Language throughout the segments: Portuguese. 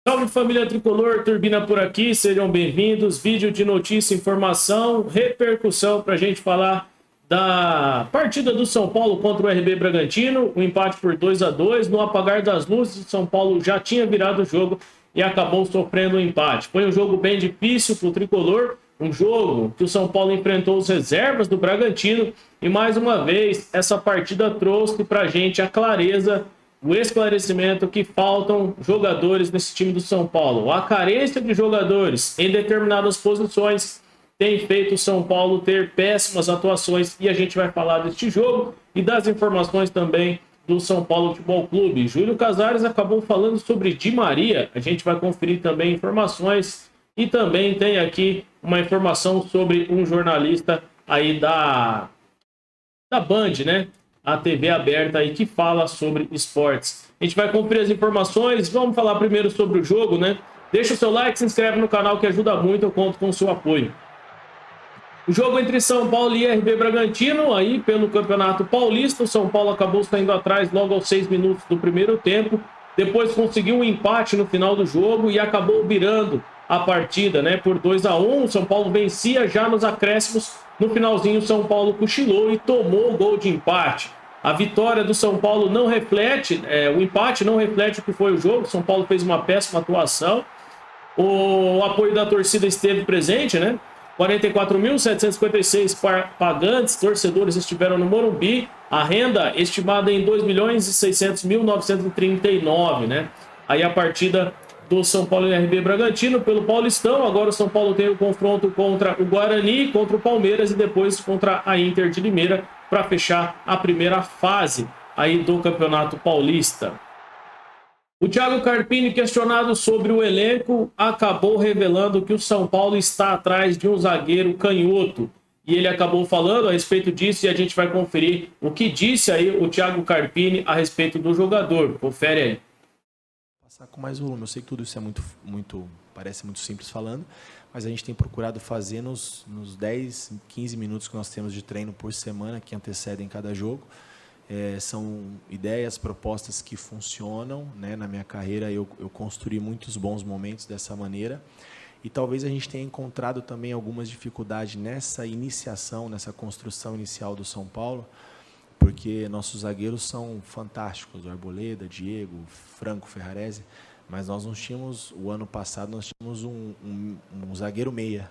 Salve família Tricolor, Turbina por aqui, sejam bem-vindos. Vídeo de notícia, informação, repercussão para a gente falar da partida do São Paulo contra o RB Bragantino, o empate por 2-2. No apagar das luzes, o São Paulo já tinha virado o jogo e acabou sofrendo um empate. Foi um jogo bem difícil para o Tricolor, um jogo que o São Paulo enfrentou os reservas do Bragantino e mais uma vez essa partida trouxe para a gente a clareza, o esclarecimento que faltam jogadores nesse time do São Paulo. A carência de jogadores em determinadas posições tem feito o São Paulo ter péssimas atuações e a gente vai falar deste jogo e das informações também do São Paulo Futebol Clube. Júlio Casares acabou falando sobre Di Maria, a gente vai conferir também informações e também tem aqui uma informação sobre um jornalista aí da Band, né? A TV aberta aí que fala sobre esportes. A gente vai conferir as informações, vamos falar primeiro sobre o jogo, né? Deixa o seu like, se inscreve no canal que ajuda muito, eu conto com o seu apoio. O jogo entre São Paulo e RB Bragantino, aí pelo Campeonato Paulista, o São Paulo acabou saindo atrás logo aos 6 minutos do primeiro tempo, depois conseguiu um empate no final do jogo e acabou virando a partida, né, por 2-1. O São Paulo vencia já nos acréscimos, no finalzinho o São Paulo cochilou e tomou o gol de empate. A vitória do São Paulo não reflete, o empate não reflete o que foi o jogo, o São Paulo fez uma péssima atuação, o apoio da torcida esteve presente, né? 44.756 pagantes, torcedores estiveram no Morumbi, a renda estimada em 2.600.939, né? Aí a partida do São Paulo e RB Bragantino pelo Paulistão, agora o São Paulo tem o confronto contra o Guarani, contra o Palmeiras e depois contra a Inter de Limeira para fechar a primeira fase aí do Campeonato Paulista. O Thiago Carpini, questionado sobre o elenco, acabou revelando que o São Paulo está atrás de um zagueiro canhoto. E ele acabou falando a respeito disso e a gente vai conferir o que disse aí o Thiago Carpini a respeito do jogador. Confere aí. Passar com mais volume. Eu sei que tudo isso é parece muito simples falando, mas a gente tem procurado fazer nos 10, 15 minutos que nós temos de treino por semana, que antecedem cada jogo. São ideias, propostas que funcionam, né? Na minha carreira eu construí muitos bons momentos dessa maneira e talvez a gente tenha encontrado também algumas dificuldades nessa iniciação, nessa construção inicial do São Paulo, porque nossos zagueiros são fantásticos, o Arboleda, Diego, Franco, Ferrarese, mas nós não tínhamos, o ano passado nós tínhamos um zagueiro meia,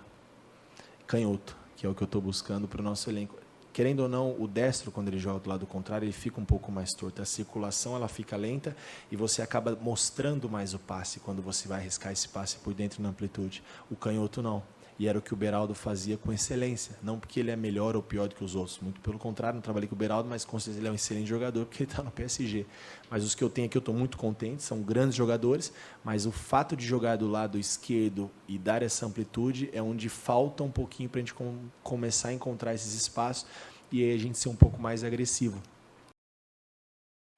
canhoto, que é o que eu estou buscando para o nosso elenco. Querendo ou não, o destro, quando ele joga do lado contrário, ele fica um pouco mais torto. A circulação ela fica lenta e você acaba mostrando mais o passe quando você vai arriscar esse passe por dentro na amplitude. O canhoto não. E era o que o Beraldo fazia com excelência. Não porque ele é melhor ou pior do que os outros. Muito pelo contrário, não trabalhei com o Beraldo, mas com certeza ele é um excelente jogador porque ele está no PSG. Mas os que eu tenho aqui eu estou muito contente, são grandes jogadores, mas o fato de jogar do lado esquerdo e dar essa amplitude é onde falta um pouquinho para a gente começar a encontrar esses espaços e aí a gente ser um pouco mais agressivo.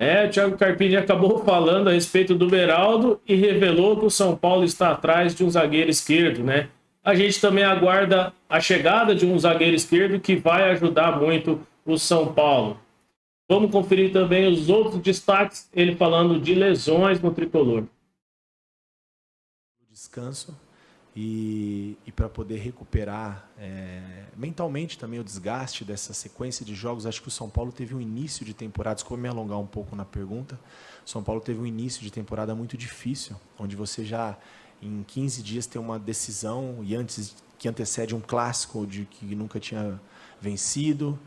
O Thiago Carpini acabou falando a respeito do Beraldo e revelou que o São Paulo está atrás de um zagueiro esquerdo, né? A gente também aguarda a chegada de um zagueiro esquerdo que vai ajudar muito o São Paulo. Vamos conferir também os outros destaques, ele falando de lesões no tricolor. Descanso e para poder recuperar mentalmente também o desgaste dessa sequência de jogos. Acho que o São Paulo teve um início de temporada, desculpa me alongar um pouco na pergunta, o São Paulo teve um início de temporada muito difícil, onde você já em 15 dias tem uma decisão e antes que antecede um clássico de que nunca tinha vencido,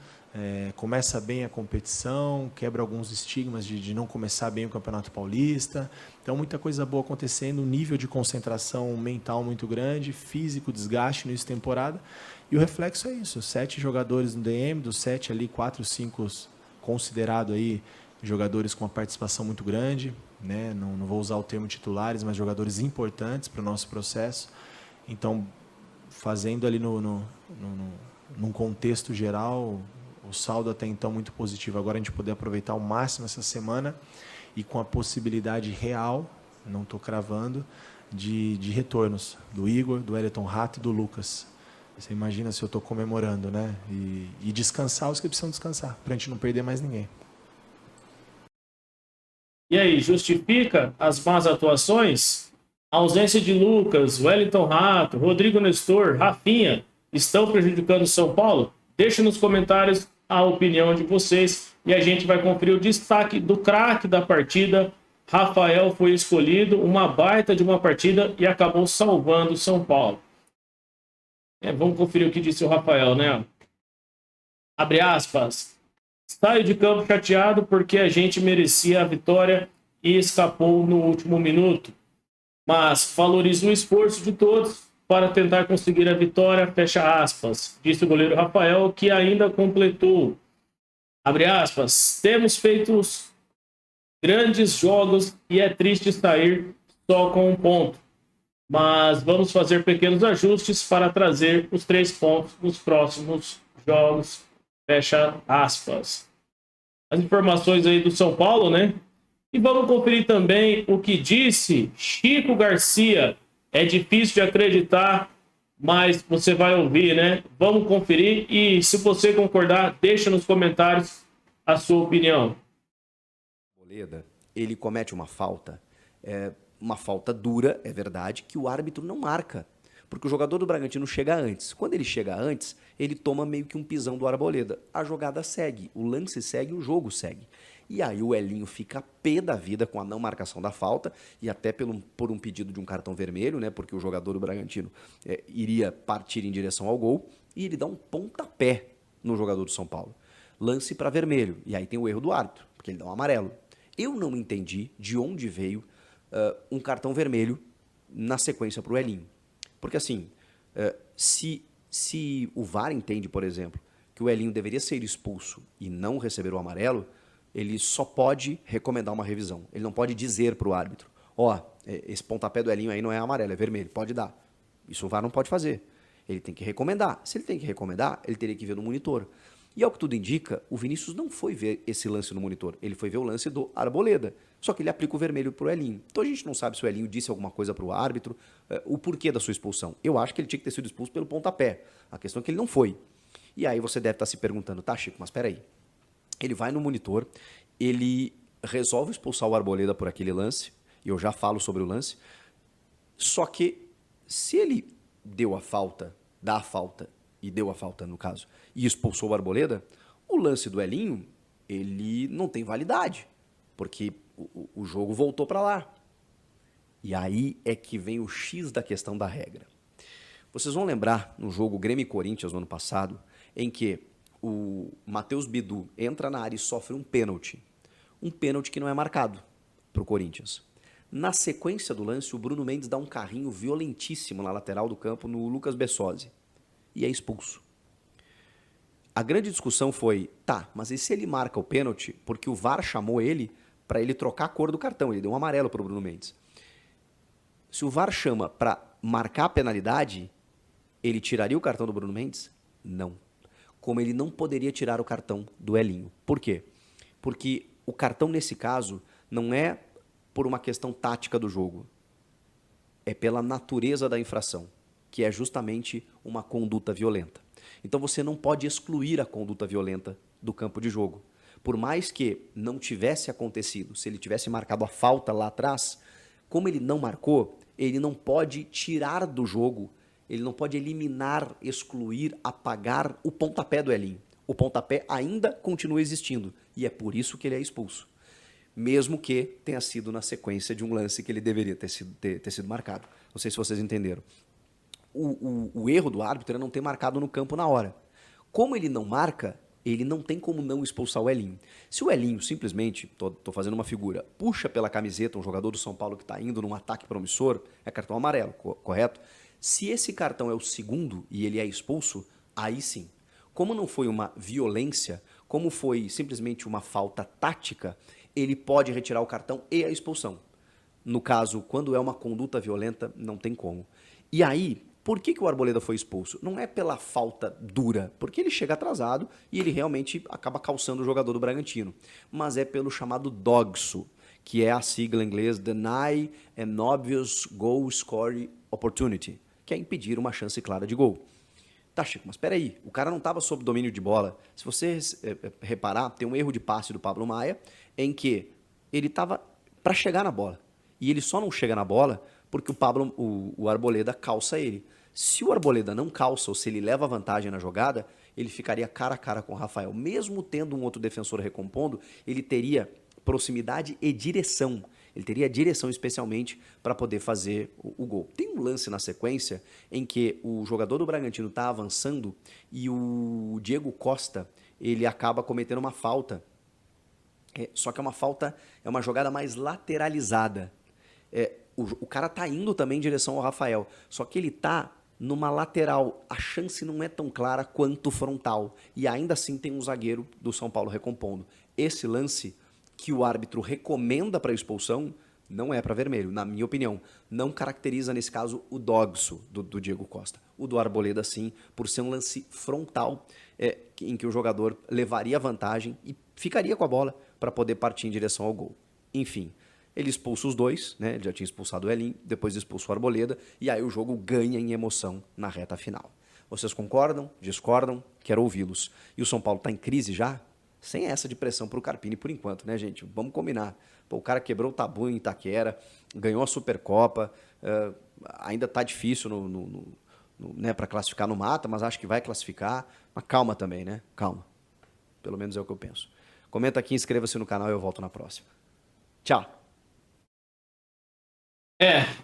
começa bem a competição, quebra alguns estigmas de não começar bem o Campeonato Paulista, então muita coisa boa acontecendo, um nível de concentração mental muito grande, físico, desgaste no início de temporada, e o reflexo é isso, 7 jogadores no DM, dos 7 ali, 4, 5 considerado aí jogadores com uma participação muito grande, né? Não vou usar o termo titulares, mas jogadores importantes para o nosso processo. Então, fazendo ali num contexto geral, o saldo até então muito positivo. Agora a gente poder aproveitar ao máximo essa semana e com a possibilidade real, não estou cravando, de retornos do Igor, do Elton Rato e do Lucas. Você imagina se eu estou comemorando, né? E descansar os que precisam descansar, para a gente não perder mais ninguém. E aí, justifica as más atuações? A ausência de Lucas, Wellington Rato, Rodrigo Nestor, Rafinha estão prejudicando o São Paulo? Deixe nos comentários a opinião de vocês e a gente vai conferir o destaque do craque da partida. Rafael foi escolhido, uma baita de uma partida e acabou salvando o São Paulo. Vamos conferir o que disse o Rafael, né? Abre aspas. Saio de campo chateado porque a gente merecia a vitória e escapou no último minuto. Mas valorizo o esforço de todos para tentar conseguir a vitória, fecha aspas, disse o goleiro Rafael, que ainda completou, abre aspas, temos feito grandes jogos e é triste sair só com um ponto, mas vamos fazer pequenos ajustes para trazer os 3 pontos nos próximos jogos, fecha aspas. As informações aí do São Paulo, né? E vamos conferir também o que disse Chico Garcia. É difícil de acreditar, mas você vai ouvir, né? Vamos conferir e se você concordar, deixa nos comentários a sua opinião. Ele comete uma falta dura, é verdade, que o árbitro não marca. Porque o jogador do Bragantino chega antes. Quando ele chega antes, ele toma meio que um pisão do Arboleda. A jogada segue, o lance segue, o jogo segue. E aí o Elinho fica pé da vida com a não marcação da falta e até por um pedido de um cartão vermelho, né? Porque o jogador do Bragantino iria partir em direção ao gol e ele dá um pontapé no jogador do São Paulo. Lance para vermelho. E aí tem o erro do árbitro, porque ele dá um amarelo. Eu não entendi de onde veio um cartão vermelho na sequência para o Elinho. Porque assim, se o VAR entende, por exemplo, que o Elinho deveria ser expulso e não receber o amarelo, ele só pode recomendar uma revisão. Ele não pode dizer para o árbitro, esse pontapé do Elinho aí não é amarelo, é vermelho, pode dar. Isso o VAR não pode fazer. Ele tem que recomendar. Se ele tem que recomendar, ele teria que ver no monitor. E ao que tudo indica, o Vinícius não foi ver esse lance no monitor. Ele foi ver o lance do Arboleda. Só que ele aplica o vermelho para o Elinho. Então a gente não sabe se o Elinho disse alguma coisa para o árbitro, o porquê da sua expulsão. Eu acho que ele tinha que ter sido expulso pelo pontapé. A questão é que ele não foi. E aí você deve estar se perguntando, tá, Chico, mas peraí. Ele vai no monitor, ele resolve expulsar o Arboleda por aquele lance, e eu já falo sobre o lance, só que se ele deu a falta, dá a falta, e deu a falta no caso, e expulsou o Arboleda, o lance do Elinho, ele não tem validade, porque o jogo voltou para lá. E aí é que vem o X da questão da regra. Vocês vão lembrar no jogo Grêmio e Corinthians no ano passado, em que o Matheus Bidu entra na área e sofre um pênalti que não é marcado para o Corinthians. Na sequência do lance, o Bruno Mendes dá um carrinho violentíssimo na lateral do campo no Lucas Bessosi e é expulso. A grande discussão foi, mas e se ele marca o pênalti porque o VAR chamou ele para ele trocar a cor do cartão, ele deu um amarelo para o Bruno Mendes. Se o VAR chama para marcar a penalidade, ele tiraria o cartão do Bruno Mendes? Não. Como ele não poderia tirar o cartão do Elinho. Por quê? Porque o cartão, nesse caso, não é por uma questão tática do jogo. É pela natureza da infração, que é justamente uma conduta violenta. Então você não pode excluir a conduta violenta do campo de jogo. Por mais que não tivesse acontecido, se ele tivesse marcado a falta lá atrás, como ele não marcou, ele não pode tirar do jogo, ele não pode eliminar, excluir, apagar o pontapé do Elinho. O pontapé ainda continua existindo e é por isso que ele é expulso. Mesmo que tenha sido na sequência de um lance que ele deveria ter sido marcado. Não sei se vocês entenderam. O erro do árbitro é não ter marcado no campo na hora. Como ele não marca, ele não tem como não expulsar o Elinho. Se o Elinho simplesmente, tô fazendo uma figura, puxa pela camiseta um jogador do São Paulo que está indo num ataque promissor, é cartão amarelo, correto? Se esse cartão é o segundo e ele é expulso, aí sim. Como não foi uma violência, como foi simplesmente uma falta tática, ele pode retirar o cartão e a expulsão. No caso, quando é uma conduta violenta, não tem como. E aí, por que o Arboleda foi expulso? Não é pela falta dura, porque ele chega atrasado e ele realmente acaba calçando o jogador do Bragantino. Mas é pelo chamado DOGSO, que é a sigla em inglês Deny an Obvious Goal Scoring Opportunity, que é impedir uma chance clara de gol. Tá, Chico, mas peraí, o cara não estava sob domínio de bola. Se você reparar, tem um erro de passe do Pablo Maia, em que ele estava para chegar na bola. E ele só não chega na bola porque o Arboleda calça ele. Se o Arboleda não calça ou se ele leva vantagem na jogada, ele ficaria cara a cara com o Rafael. Mesmo tendo um outro defensor recompondo, ele teria proximidade e direção. Ele teria direção especialmente para poder fazer o gol. Tem um lance na sequência em que o jogador do Bragantino está avançando e o Diego Costa ele acaba cometendo uma falta. Só que é uma jogada mais lateralizada. O cara tá indo também em direção ao Rafael, só que ele tá numa lateral. A chance não é tão clara quanto frontal. E ainda assim tem um zagueiro do São Paulo recompondo. Esse lance que o árbitro recomenda para expulsão não é para vermelho, na minha opinião. Não caracteriza, nesse caso, o dogso do Diego Costa. O do Arboleda, sim, por ser um lance frontal, em que o jogador levaria vantagem e ficaria com a bola para poder partir em direção ao gol. Enfim, ele expulsa os dois, né? Ele já tinha expulsado o Elinho, depois expulsa o Arboleda, e aí o jogo ganha em emoção na reta final. Vocês concordam? Discordam? Quero ouvi-los. E o São Paulo está em crise já? Sem essa de pressão para o Carpini por enquanto, né, gente? Vamos combinar. Pô, o cara quebrou o tabu em Itaquera, ganhou a Supercopa, ainda está difícil né, para classificar no mata, mas acho que vai classificar. Mas calma também, né? Calma. Pelo menos é o que eu penso. Comenta aqui, inscreva-se no canal e eu volto na próxima. Tchau.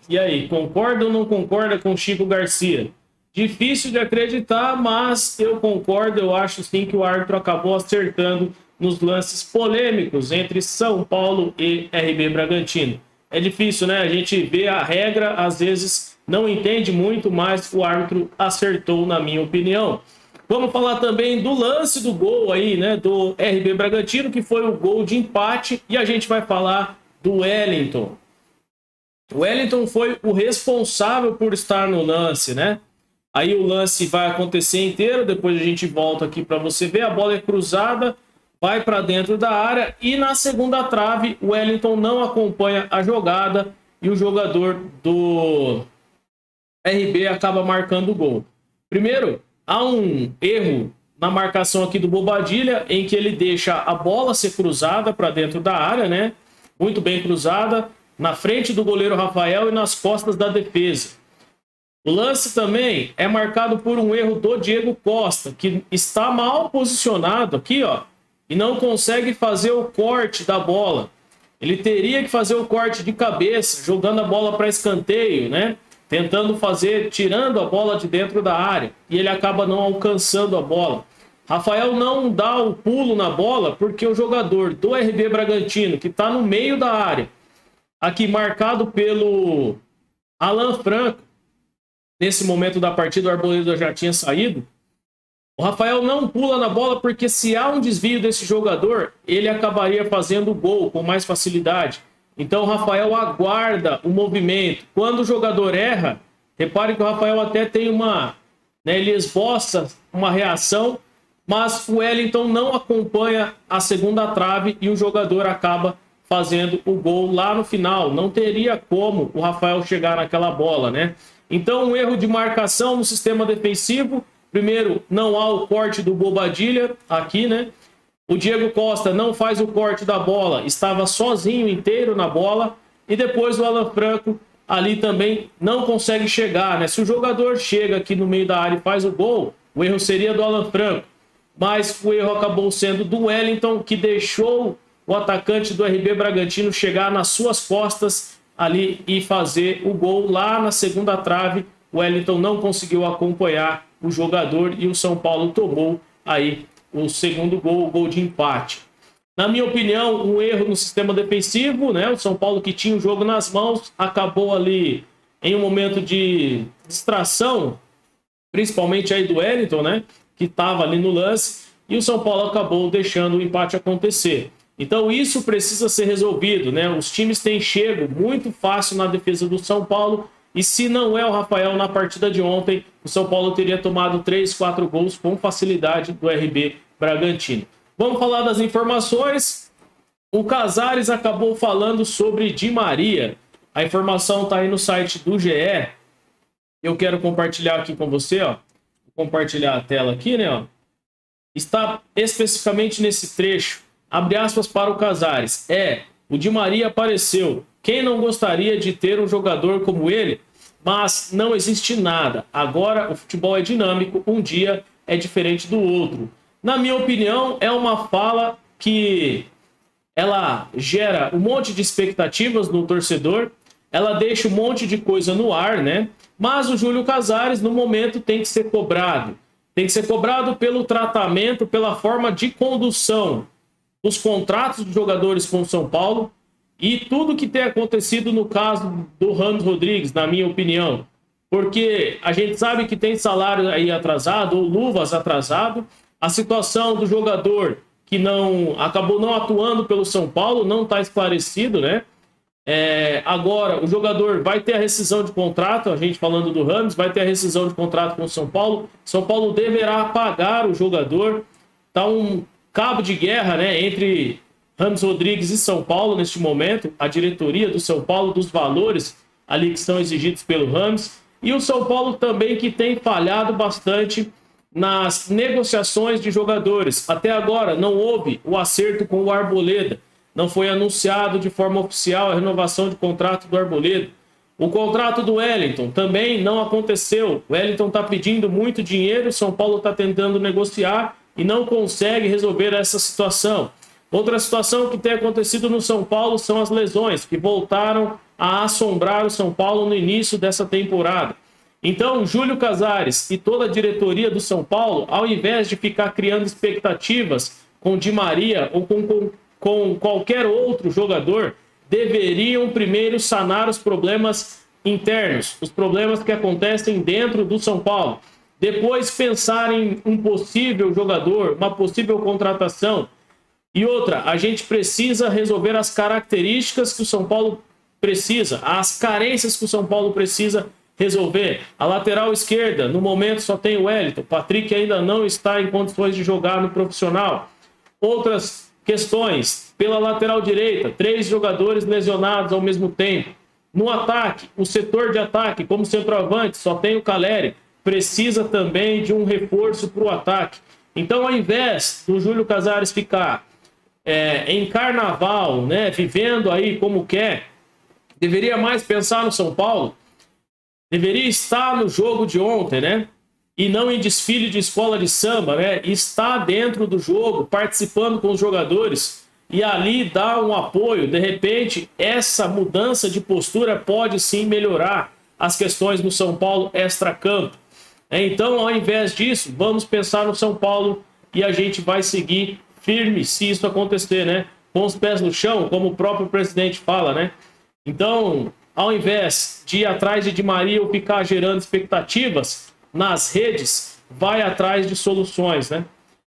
E aí, concorda ou não concorda com Chico Garcia? Difícil de acreditar, mas eu concordo, eu acho sim que o árbitro acabou acertando nos lances polêmicos entre São Paulo e RB Bragantino. É difícil, né? A gente vê a regra, às vezes não entende muito, mas o árbitro acertou, na minha opinião. Vamos falar também do lance do gol aí, né, do RB Bragantino, que foi o gol de empate, e a gente vai falar do Wellington. O Wellington foi o responsável por estar no lance, né? Aí o lance vai acontecer inteiro, depois a gente volta aqui para você ver. A bola é cruzada, vai para dentro da área e na segunda trave o Wellington não acompanha a jogada e o jogador do RB acaba marcando o gol. Primeiro, há um erro na marcação aqui do Bobadilha, em que ele deixa a bola ser cruzada para dentro da área, né? Muito bem cruzada, na frente do goleiro Rafael e nas costas da defesa. O lance também é marcado por um erro do Diego Costa, que está mal posicionado aqui, ó, e não consegue fazer o corte da bola. Ele teria que fazer o corte de cabeça, jogando a bola para escanteio, né? Tentando fazer, tirando a bola de dentro da área, e ele acaba não alcançando a bola. Rafael não dá o pulo na bola porque o jogador do RB Bragantino, que está no meio da área, aqui marcado pelo Alan Franco, nesse momento da partida o Arboleda já tinha saído, o Rafael não pula na bola porque se há um desvio desse jogador, ele acabaria fazendo o gol com mais facilidade. Então o Rafael aguarda o movimento. Quando o jogador erra, repare que o Rafael até tem ele esboça uma reação, mas o Wellington não acompanha a segunda trave e o jogador acaba fazendo o gol lá no final. Não teria como o Rafael chegar naquela bola, né? Então, um erro de marcação no sistema defensivo. Primeiro, não há o corte do Bobadilha aqui, né? O Diego Costa não faz o corte da bola, estava sozinho, inteiro na bola. E depois o Alan Franco ali também não consegue chegar, né? Se o jogador chega aqui no meio da área e faz o gol, o erro seria do Alan Franco. Mas o erro acabou sendo do Wellington, que deixou o atacante do RB Bragantino chegar nas suas costas ali e fazer o gol lá na segunda trave. O Wellington não conseguiu acompanhar o jogador e o São Paulo tomou aí o segundo gol, o gol de empate. Na minha opinião, um erro no sistema defensivo, né? O São Paulo, que tinha o jogo nas mãos, acabou ali em um momento de distração, principalmente aí do Wellington, né? Que estava ali no lance, e o São Paulo acabou deixando o empate acontecer. Então isso precisa ser resolvido, né? Os times têm chego muito fácil na defesa do São Paulo, e se não é o Rafael na partida de ontem, o São Paulo teria tomado 3, 4 gols com facilidade do RB Bragantino. Vamos falar das informações. O Casares acabou falando sobre Di Maria. A informação está aí no site do GE. Eu quero compartilhar aqui com você, ó. Vou compartilhar a tela aqui, né, ó. Está especificamente nesse trecho. Abre aspas para o Casares. O Di Maria apareceu. Quem não gostaria de ter um jogador como ele? Mas não existe nada. Agora o futebol é dinâmico, um dia é diferente do outro. Na minha opinião, é uma fala que ela gera um monte de expectativas no torcedor, ela deixa um monte de coisa no ar, né? Mas o Júlio Casares, no momento, tem que ser cobrado. Tem que ser cobrado pelo tratamento, pela forma de condução dos contratos dos jogadores com o São Paulo e tudo que tem acontecido no caso do Ramos Rodrigues, na minha opinião. Porque a gente sabe que tem salário aí atrasado, ou luvas atrasado, a situação do jogador que acabou não atuando pelo São Paulo não está esclarecido, né? Agora, o jogador vai ter a rescisão de contrato, a gente falando do Ramos, vai ter a rescisão de contrato com o São Paulo. São Paulo deverá pagar o jogador. Está um cabo de guerra, né, entre Ramos Rodrigues e São Paulo neste momento. A diretoria do São Paulo, dos valores ali que são exigidos pelo Ramos. E o São Paulo também que tem falhado bastante nas negociações de jogadores. Até agora não houve o acerto com o Arboleda. Não foi anunciado de forma oficial a renovação de contrato do Arboleda. O contrato do Wellington também não aconteceu. O Wellington está pedindo muito dinheiro, o São Paulo está tentando negociar e não consegue resolver essa situação. Outra situação que tem acontecido no São Paulo são as lesões, que voltaram a assombrar o São Paulo no início dessa temporada. Então, Júlio Casares e toda a diretoria do São Paulo, ao invés de ficar criando expectativas com Di Maria ou com qualquer outro jogador, deveriam primeiro sanar os problemas internos, os problemas que acontecem dentro do São Paulo. Depois pensar em um possível jogador, uma possível contratação. E outra, a gente precisa resolver as características que o São Paulo precisa, as carências que o São Paulo precisa resolver. A lateral esquerda, no momento só tem o Wellington. Patrick ainda não está em condições de jogar no profissional. Outras questões, pela lateral direita, 3 jogadores lesionados ao mesmo tempo. No ataque, o setor de ataque, como centroavante, só tem o Caleri. Precisa também de um reforço para o ataque. Então, ao invés do Júlio Casares ficar em carnaval, né, vivendo aí como quer, deveria mais pensar no São Paulo, deveria estar no jogo de ontem, né, e não em desfile de escola de samba, né, estar dentro do jogo, participando com os jogadores e ali dar um apoio. De repente, essa mudança de postura pode sim melhorar as questões do São Paulo extracampo. Então, ao invés disso, vamos pensar no São Paulo e a gente vai seguir firme se isso acontecer, né? Com os pés no chão, como o próprio presidente fala, né? Então, ao invés de ir atrás de Di Maria ou ficar gerando expectativas nas redes, vai atrás de soluções, né?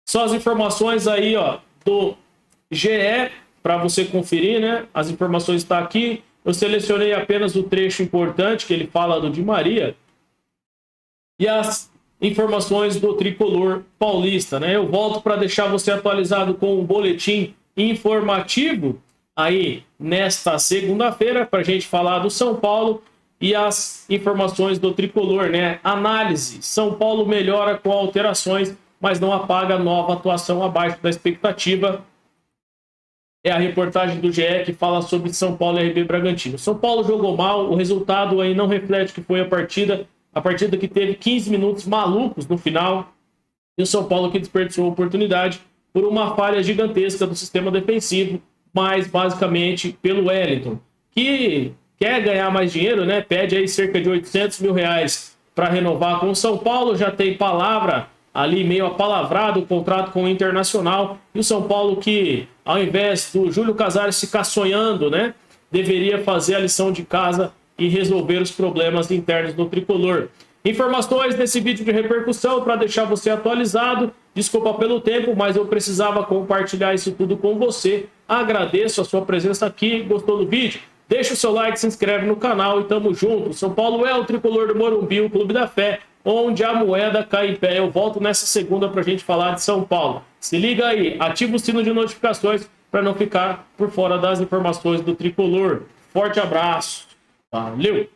Só as informações aí, ó, do GE, para você conferir, né? As informações estão aqui. Eu selecionei apenas o trecho importante que ele fala do Di Maria e as informações do tricolor paulista, né? Eu volto para deixar você atualizado com um boletim informativo aí nesta segunda-feira para a gente falar do São Paulo e as informações do tricolor, né? Análise: São Paulo melhora com alterações, mas não apaga nova atuação abaixo da expectativa. É a reportagem do GE que fala sobre São Paulo e RB Bragantino. São Paulo jogou mal, o resultado aí não reflete o que foi a partida que teve 15 minutos malucos no final, e o São Paulo que desperdiçou a oportunidade por uma falha gigantesca do sistema defensivo, mas basicamente pelo Wellington, que quer ganhar mais dinheiro, né? Pede aí cerca de R$800 mil para renovar com o São Paulo, já tem palavra ali meio apalavrado o contrato com o Internacional, e o São Paulo que, ao invés do Júlio Casares ficar sonhando, né, deveria fazer a lição de casa e resolver os problemas internos do tricolor. Informações desse vídeo de repercussão para deixar você atualizado. Desculpa pelo tempo, mas eu precisava compartilhar isso tudo com você. Agradeço a sua presença aqui. Gostou do vídeo? Deixa o seu like, se inscreve no canal e tamo junto. São Paulo é o tricolor do Morumbi, o Clube da Fé, onde a moeda cai em pé. Eu volto nessa segunda para a gente falar de São Paulo. Se liga aí, ativa o sino de notificações para não ficar por fora das informações do tricolor. Forte abraço. Valeu!